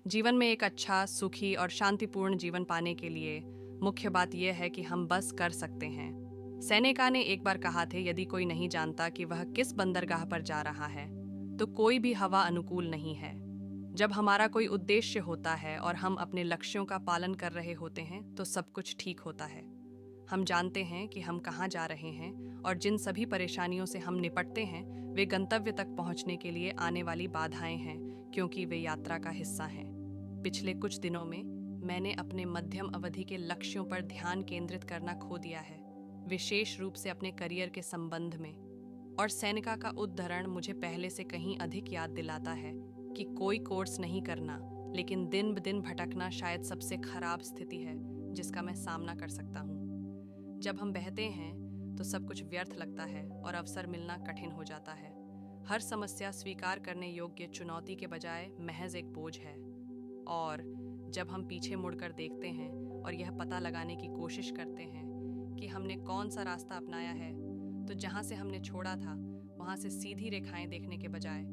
जीवन में एक अच्छा, सुखी और शांतिपूर्ण जीवन पाने के लिए मुख्य बात यह है कि हम बस कर सकते हैं। सेनेका ने एक बार कहा थे, यदि कोई नहीं जानता कि वह किस बंदरगाह पर जा रहा है, तो कोई भी हवा अनुकूल नहीं है। जब हमारा कोई उद्देश्य होता है और हम अपने लक्ष्यों का पालन कर रहे होते हैं, तो सब कुछ ठीक होता है। हम जानते हैं कि हम कहाँ जा रहे हैं और जिन सभी परेशानियों से हम निपटते हैं, वे गंतव्य तक पहुंचने के लिए आने वाली बाधाएं हैं, क्योंकि वे यात्रा का हिस्सा हैं। पिछले कुछ दिनों में मैंने अपने मध्यम अवधि के लक्ष्यों पर ध्यान केंद्रित करना खो दिया है, विशेष रूप से अपने करियर के संबंध में। और सेनेका का उद्धरण मुझे पहले से कहीं अधिक याद दिलाता है कि कोई कोर्स नहीं करना, लेकिन दिन ब दिन भटकना शायद सबसे खराब स्थिति है जिसका मैं सामना कर सकता हूँ। जब हम बहते हैं तो सब कुछ व्यर्थ लगता है और अवसर मिलना कठिन हो जाता है। हर समस्या स्वीकार करने योग्य चुनौती के बजाय महज एक बोझ है। और जब हम पीछे मुड़कर देखते हैं और यह पता लगाने की कोशिश करते हैं कि हमने कौन सा रास्ता अपनाया है, तो जहाँ से हमने छोड़ा था वहाँ से सीधी रेखाएं देखने के बजाय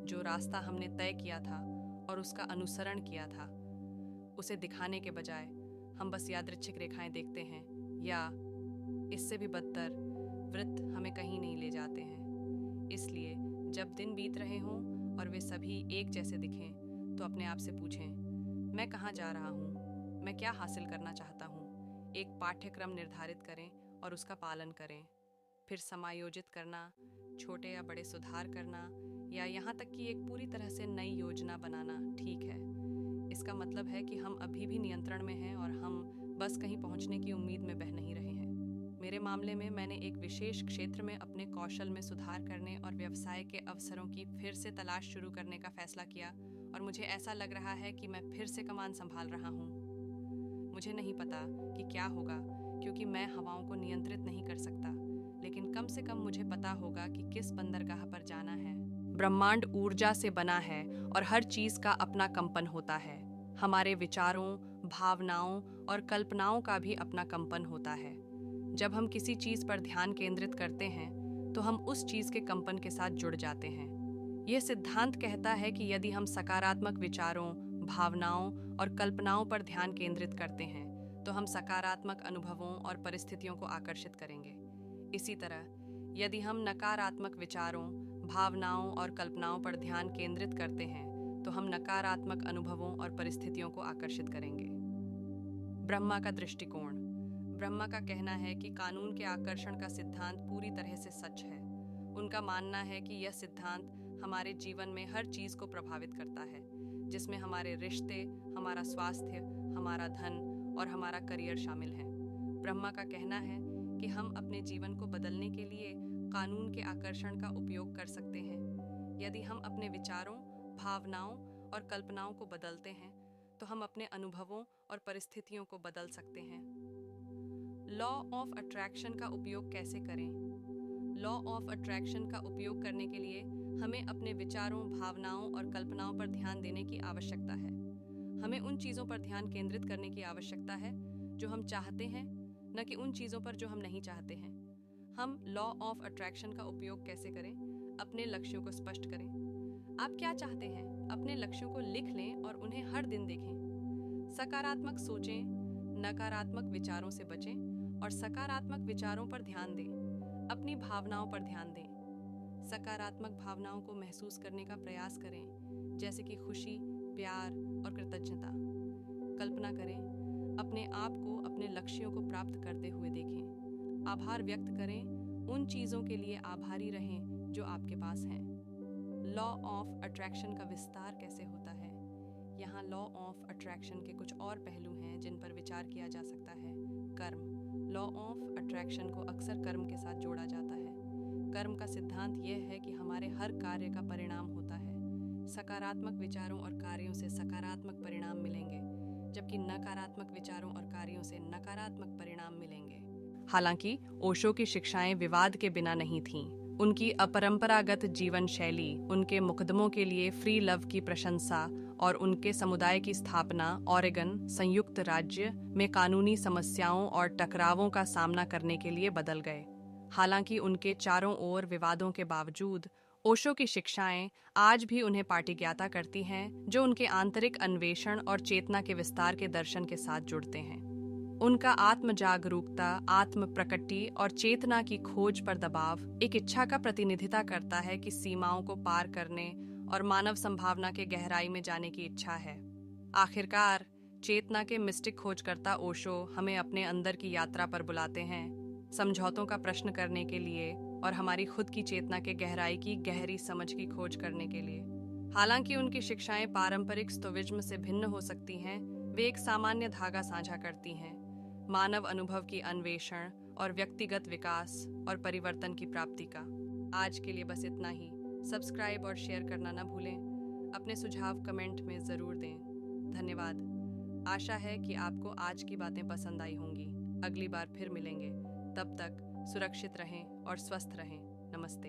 जो रास्ता हमने तय किया था और उसका अनुसरण किया था, उसे दिखाने के बजाय हम बस यादृच्छिक रेखाएं देखते हैं, या इससे भी बदतर, वृत्त हमें कहीं नहीं ले जाते हैं। इसलिए जब दिन बीत रहे हों और वे सभी एक जैसे दिखें, तो अपने आप से पूछें, मैं कहाँ जा रहा हूँ, मैं क्या हासिल करना चाहता हूँ। एक पाठ्यक्रम निर्धारित करें और उसका पालन करें, फिर समायोजित करना, छोटे या बड़े सुधार करना, या यहाँ तक कि एक पूरी तरह से नई योजना बनाना ठीक है। इसका मतलब है कि हम अभी भी नियंत्रण में हैं और हम बस कहीं पहुँचने की उम्मीद में बह नहीं रहे हैं। मेरे मामले में मैंने एक विशेष क्षेत्र में अपने कौशल में सुधार करने और व्यवसाय के अवसरों की फिर से तलाश शुरू करने का फैसला किया, और मुझे ऐसा लग रहा है कि मैं फिर से कमान संभाल रहा हूँ। मुझे नहीं पता कि क्या होगा, क्योंकि मैं हवाओं को नियंत्रित नहीं कर सकता, लेकिन कम से कम मुझे पता होगा कि किस बंदरगाह पर जाना है। ब्रह्मांड ऊर्जा से बना है और हर चीज का अपना कंपन होता है। हमारे विचारों, भावनाओं और कल्पनाओं का भी अपना कंपन होता है। जब हम किसी चीज पर ध्यान केंद्रित करते हैं, तो हम उस चीज के कंपन के साथ जुड़ जाते हैं। यह सिद्धांत कहता है कि यदि हम सकारात्मक विचारों, भावनाओं और कल्पनाओं पर ध्यान केंद्रित करते हैं, तो हम सकारात्मक अनुभवों और परिस्थितियों को आकर्षित करेंगे। इसी तरह, यदि हम नकारात्मक विचारों, भावनाओं और कल्पनाओं पर ध्यान केंद्रित करते हैं, तो हम नकारात्मक अनुभवों और परिस्थितियों को आकर्षित करेंगे। ब्रह्मा का दृष्टिकोण। ब्रह्मा का कहना है कि कानून के आकर्षण का सिद्धांत पूरी तरह से सच है। उनका मानना है कि यह सिद्धांत हमारे जीवन में हर चीज को प्रभावित करता है, जिसमें हमारे रिश्ते, हमारा स्वास्थ्य, हमारा धन और हमारा करियर शामिल हैं। ब्रह्मा का कहना है कि हम अपने जीवन को बदलने के लिए कानून के आकर्षण का उपयोग कर सकते हैं। यदि हम अपने विचारों, भावनाओं और कल्पनाओं को बदलते हैं, तो हम अपने अनुभवों और परिस्थितियों को बदल सकते हैं। लॉ ऑफ अट्रैक्शन का उपयोग कैसे करें? लॉ ऑफ अट्रैक्शन का उपयोग करने के लिए हमें अपने विचारों, भावनाओं और कल्पनाओं पर ध्यान देने की आवश्यकता है। हमें उन चीज़ों पर ध्यान केंद्रित करने की आवश्यकता है जो हम चाहते हैं, न कि उन चीज़ों पर जो हम नहीं चाहते हैं। हम लॉ ऑफ अट्रैक्शन का उपयोग कैसे करें? अपने लक्ष्यों को स्पष्ट करें। आप क्या चाहते हैं? अपने लक्ष्यों को लिख लें और उन्हें हर दिन देखें। सकारात्मक सोचें, नकारात्मक विचारों से बचें और सकारात्मक विचारों पर ध्यान दें। अपनी भावनाओं पर ध्यान दें। सकारात्मक भावनाओं को महसूस करने का प्रयास करें, जैसे कि खुशी, प्यार और कृतज्ञता। कल्पना करें, अपने आप को अपने लक्ष्यों को प्राप्त करते हुए देखें। आभार व्यक्त करें, उन चीज़ों के लिए आभारी रहें जो आपके पास हैं। लॉ ऑफ अट्रैक्शन का विस्तार कैसे होता है? यहाँ लॉ ऑफ अट्रैक्शन के कुछ और पहलू हैं जिन पर विचार किया जा सकता है। कर्म। लॉ ऑफ अट्रैक्शन को अक्सर कर्म के साथ जोड़ा जाता है। कर्म का सिद्धांत यह है कि हमारे हर कार्य का परिणाम होता है। सकारात्मक विचारों और कार्यों से सकारात्मक परिणाम मिलेंगे, जबकि नकारात्मक विचारों और कार्यों से नकारात्मक परिणाम मिलेंगे। हालांकि ओशो की शिक्षाएं विवाद के बिना नहीं थीं। उनकी अपरंपरागत जीवन शैली, उनके मुकदमों के लिए फ्री लव की प्रशंसा और उनके समुदाय की स्थापना ओरेगन संयुक्त राज्य में कानूनी समस्याओं और टकरावों का सामना करने के लिए बदल गए। हालांकि उनके चारों ओर विवादों के बावजूद ओशो की शिक्षाएं आज भी उन्हें पाठिज्ञाता करती हैं, जो उनके आंतरिक अन्वेषण और चेतना के विस्तार के दर्शन के साथ जुड़ते हैं। उनका आत्म जागरूकता, आत्म प्रकटी और चेतना की खोज पर दबाव एक इच्छा का प्रतिनिधित्व करता है कि सीमाओं को पार करने और मानव संभावना के गहराई में जाने की इच्छा है। आखिरकार, चेतना के मिस्टिक खोजकर्ता ओशो हमें अपने अंदर की यात्रा पर बुलाते हैं, समझौतों का प्रश्न करने के लिए और हमारी खुद की चेतना के गहराई की गहरी समझ की खोज करने के लिए। हालांकि उनकी शिक्षाएं पारंपरिक स्टोइज्म से भिन्न हो सकती हैं, वे एक सामान्य धागा साझा करती हैं, मानव अनुभव की अन्वेषण और व्यक्तिगत विकास और परिवर्तन की प्राप्ति का। आज के लिए बस इतना ही। सब्सक्राइब और शेयर करना न भूलें। अपने सुझाव कमेंट में ज़रूर दें। धन्यवाद। आशा है कि आपको आज की बातें पसंद आई होंगी। अगली बार फिर मिलेंगे। तब तक सुरक्षित रहें और स्वस्थ रहें। नमस्ते।